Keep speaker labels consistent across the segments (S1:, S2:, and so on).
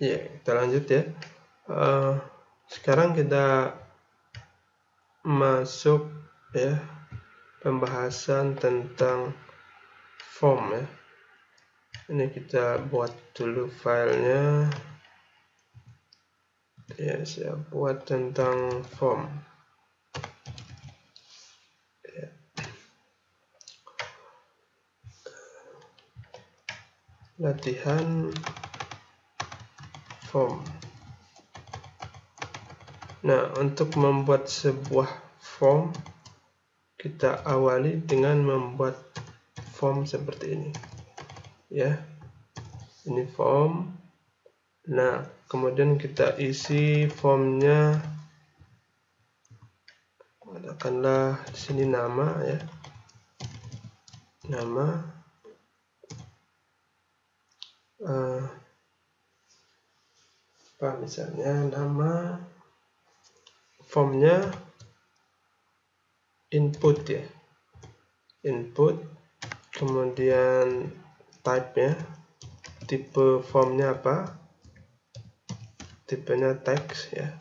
S1: Ya, kita lanjut ya. Sekarang kita masuk ya pembahasan tentang form ya. Ini kita buat dulu filenya. Ya, saya buat tentang form. Ya. Latihan form. Nah, untuk membuat sebuah form, kita awali dengan membuat form seperti ini. Ya, ini form. Nah, kemudian kita isi formnya. Katakanlah di sini nama ya, nama. Misalnya nama. Formnya input ya, input, kemudian type ya, tipe formnya apa, tipenya teks ya,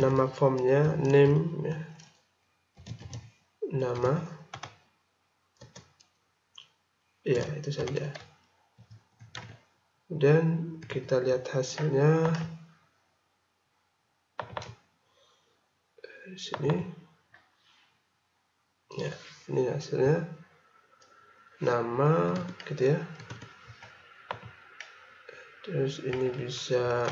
S1: nama formnya name ya, nama ya, itu saja. Dan kita lihat hasilnya di sini ya, ini hasilnya nama gitu ya. Terus ini bisa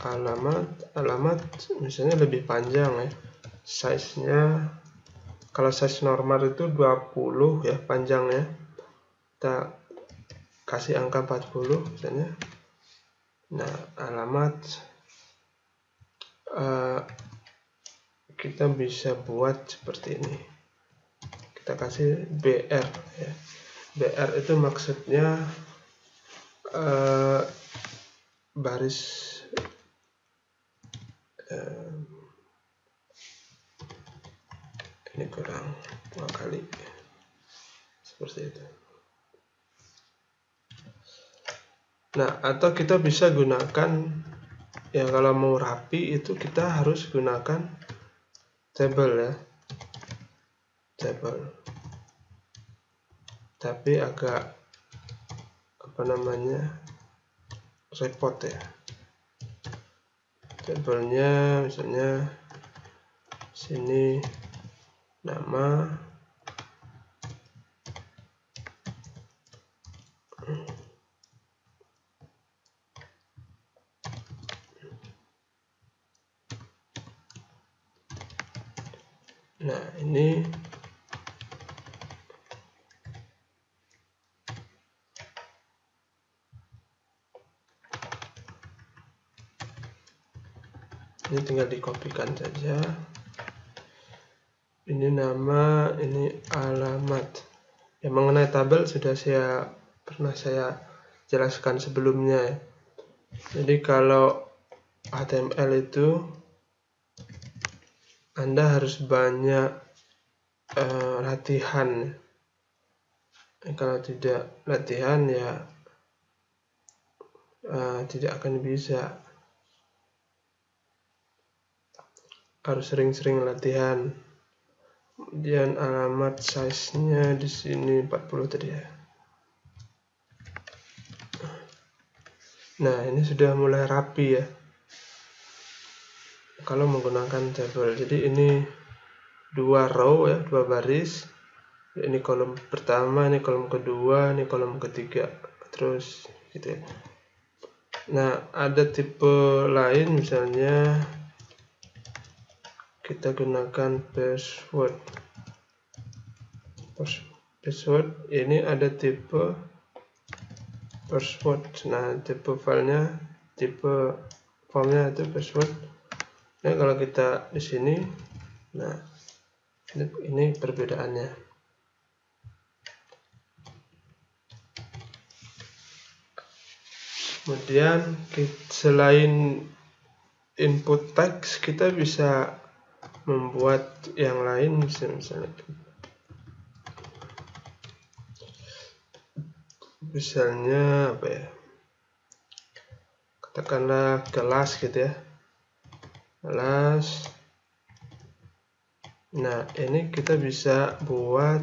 S1: alamat misalnya lebih panjang ya, size-nya kalau size normal itu 20 ya panjangnya, kita kasih angka 40 misalnya. Nah, alamat kita bisa buat seperti ini, kita kasih BR ya. BR itu maksudnya baris ini kurang 2 kali seperti itu. Nah, atau kita bisa gunakan ya, kalau mau rapi itu kita harus gunakan table ya, table, tapi agak repot ya. Tabelnya misalnya sini nama, nah ini tinggal dikopikan saja. Ini nama, ini alamat. Yang mengenai tabel sudah pernah saya jelaskan sebelumnya. Jadi kalau HTML itu Anda harus banyak latihan. Kalau tidak latihan ya tidak akan bisa. Harus sering-sering latihan. Kemudian alamat size-nya di sini 40 tadi ya. Nah, ini sudah mulai rapi ya, kalau menggunakan tabel. Jadi ini 2 row ya, 2 baris. Ini kolom pertama, ini kolom kedua, ini kolom ketiga, terus gitu ya. Nah, ada tipe lain, misalnya kita gunakan password. Ini ada tipe password. Nah, tipe filenya, tipe formnya itu password. Nah, kalau kita di sini, nah ini perbedaannya. Kemudian selain input teks, kita bisa membuat yang lain, misalnya misalnya apa ya, katakanlah kelas gitu ya, kelas. Nah ini kita bisa buat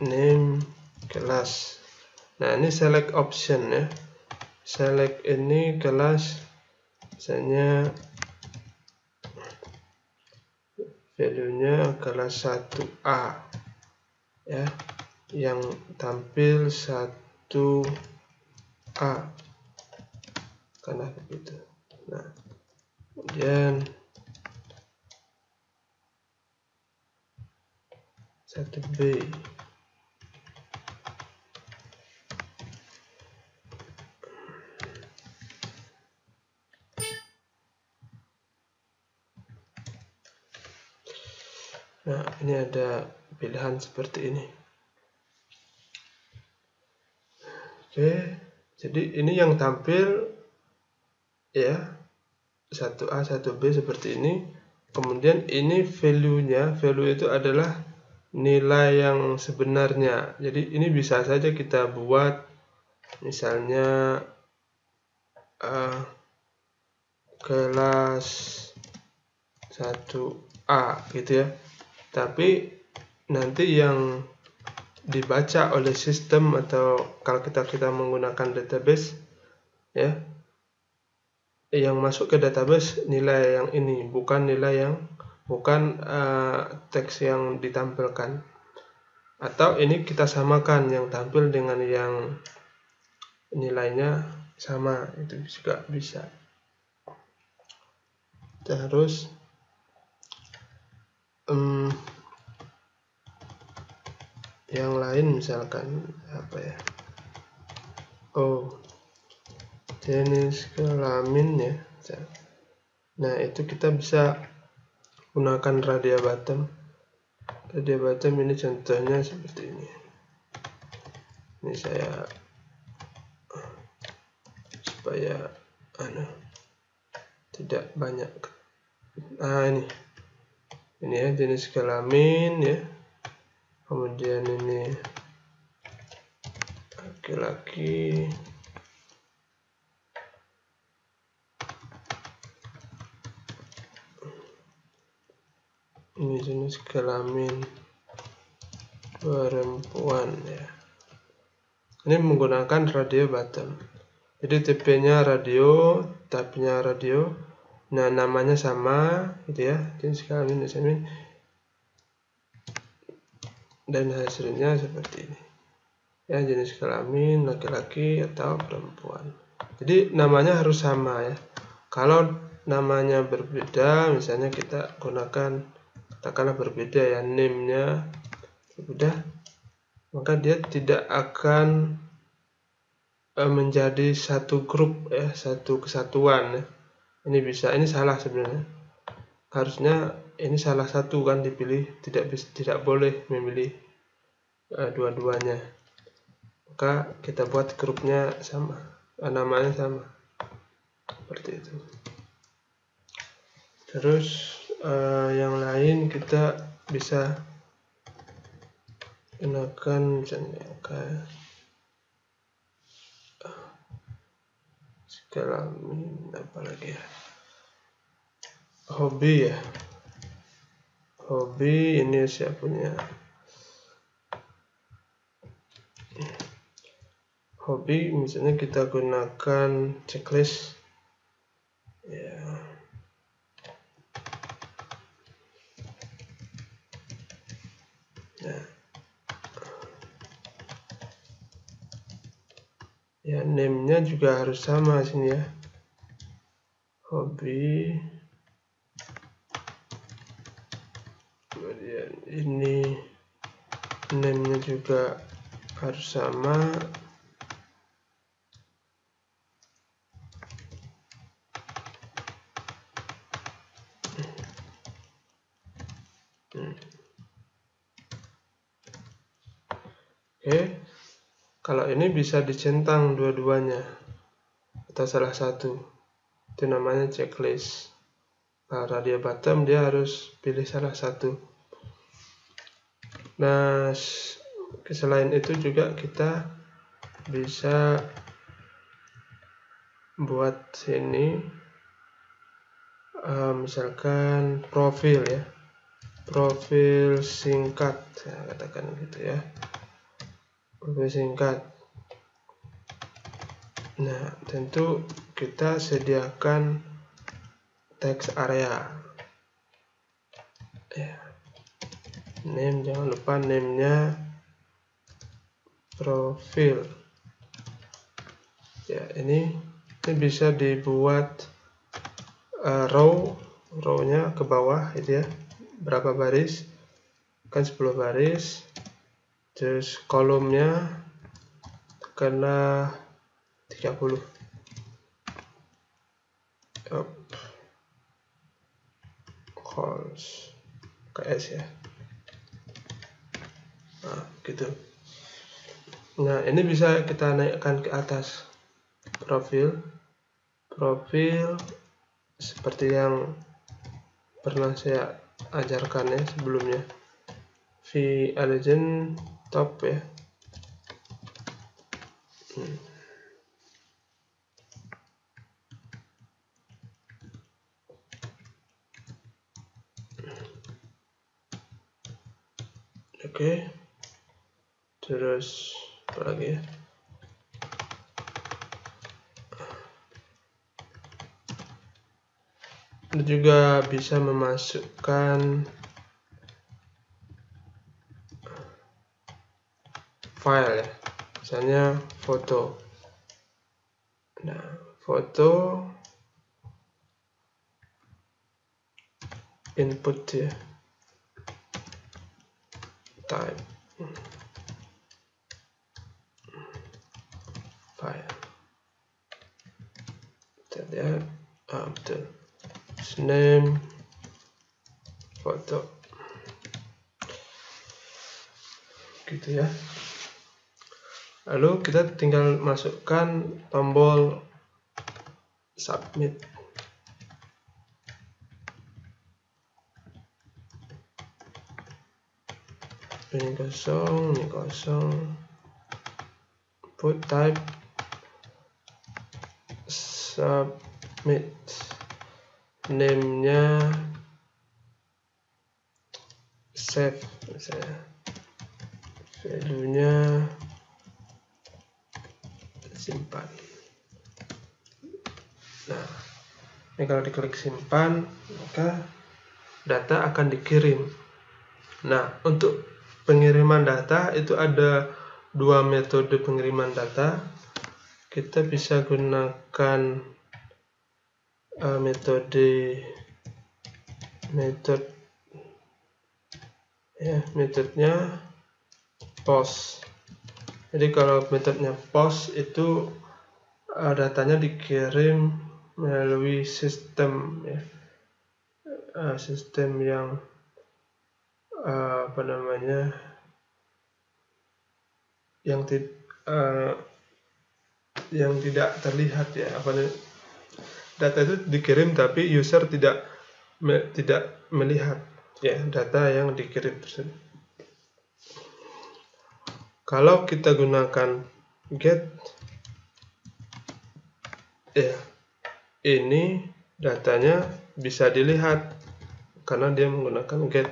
S1: name kelas. Nah ini select option ya, select ini kelas, misalnya value-nya kelas 1A ya, yang tampil 1A karena begitu. Nah kemudian 1B. Nah ini ada pilihan seperti ini. Oke, jadi ini yang tampil ya 1A 1B seperti ini. Kemudian ini value-nya, value itu adalah nilai yang sebenarnya. Jadi ini bisa saja kita buat misalnya kelas 1A gitu ya. Tapi nanti yang dibaca oleh sistem atau kalau kita menggunakan database ya, yang masuk ke database nilai yang ini, bukan teks yang ditampilkan. Atau ini kita samakan yang tampil dengan yang nilainya sama, itu juga bisa. Terus yang lain misalkan apa ya, jenis kelamin ya. Nah itu kita bisa gunakan radial bottom. Radial bottom ini contohnya seperti ini. Ini saya supaya tidak banyak. Nah ini ya jenis kelamin ya. Kemudian ini laki-laki. Ini jenis kelamin perempuan ya. Ini menggunakan radio bottom. Jadi TP-nya radio, tab-nya radio. Nah namanya sama gitu ya, jenis kelamin dan hasilnya seperti ini ya, jenis kelamin laki-laki atau perempuan. Jadi namanya harus sama ya. Kalau namanya berbeda, misalnya kita gunakan katakanlah berbeda ya, name-nya berbeda, maka dia tidak akan menjadi satu grup ya, satu kesatuan ya. Ini bisa, ini salah sebenarnya. Harusnya ini salah satu kan dipilih, tidak boleh memilih dua-duanya. Maka kita buat grupnya sama, namanya sama, seperti itu. Terus yang lain kita bisa gunakan misalnya kayak kelamin apa lagi ya, hobi ya. Hobi ini saya punya hobi, misalnya kita gunakan checklist ya. Ya name-nya juga harus sama sini ya, hobi. Kemudian ini name-nya juga harus sama. Oke, kalau ini bisa dicentang dua-duanya atau salah satu, itu namanya checklist. radio button, dia harus pilih salah satu. Nah, selain itu juga kita bisa buat sini misalkan profil ya, profil singkat, katakan gitu ya, profil singkat. Nah, tentu kita sediakan text area ya. Name, jangan lupa name-nya profil ya. Ini bisa dibuat row-nya ke bawah itu ya, berapa baris, kan 10 baris. Terus kolomnya tekanlah 30. Calls KS ya. Nah, gitu. Nah, ini bisa kita naikkan ke atas. Profil seperti yang pernah saya ajarkan ya sebelumnya. V-Legend top ya. Oke. Terus apa lagi ya? Anda juga bisa memasukkan file ya, misalnya foto. Nah, foto input ya, type file. Kita lihat betul, name foto gitu ya. Lalu kita tinggal masukkan tombol submit. Ini kosong, put type submit, name-nya save misalnya, value-nya simpan. Nah, ini kalau diklik simpan, maka data akan dikirim. Nah, untuk pengiriman data itu ada dua metode pengiriman data. Kita bisa gunakan metodenya post. Jadi kalau metodenya post itu datanya dikirim melalui sistem ya, sistem yang yang tidak terlihat ya, data itu dikirim tapi user tidak melihat ya data yang dikirim tersebut. Kalau kita gunakan get ya, ini datanya bisa dilihat karena dia menggunakan get.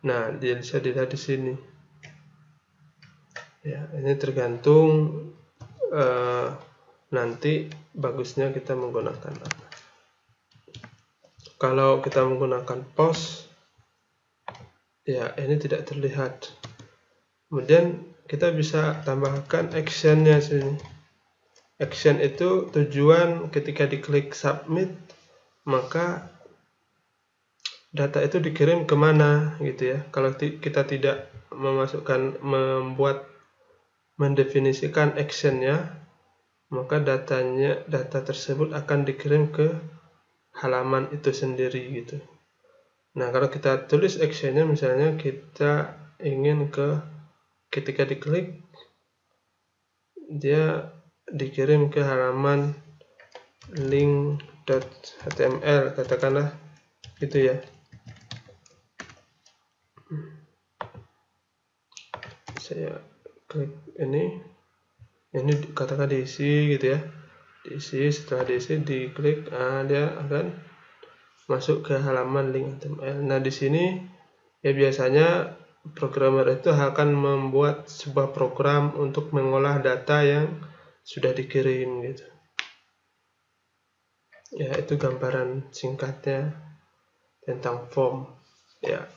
S1: Nah, dia bisa dilihat di sini. Ya, ini tergantung nanti bagusnya kita menggunakan apa. Kalau kita menggunakan post, ya ini tidak terlihat. Kemudian kita bisa tambahkan actionnya sini. Action itu tujuan ketika diklik submit, maka data itu dikirim kemana gitu ya. Kalau kita tidak mendefinisikan actionnya, maka data tersebut akan dikirim ke halaman itu sendiri gitu. Nah, kalau kita tulis actionnya, misalnya kita ingin ketika diklik dia dikirim ke halaman link.html katakanlah. gitu ya. Saya klik ini katakan diisi gitu ya, diisi. Setelah diisi diklik, dia akan masuk ke halaman link HTML. Nah di sini ya biasanya programmer itu akan membuat sebuah program untuk mengolah data yang sudah dikirim gitu. Ya itu gambaran singkatnya tentang form. Ya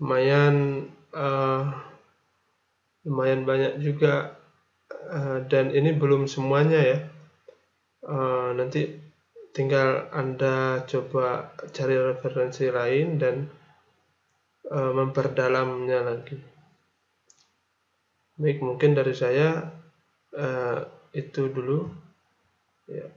S1: lumayan banyak juga, dan ini belum semuanya ya. Nanti tinggal Anda coba cari referensi lain dan memperdalamnya lagi. Baik, mungkin dari saya itu dulu ya.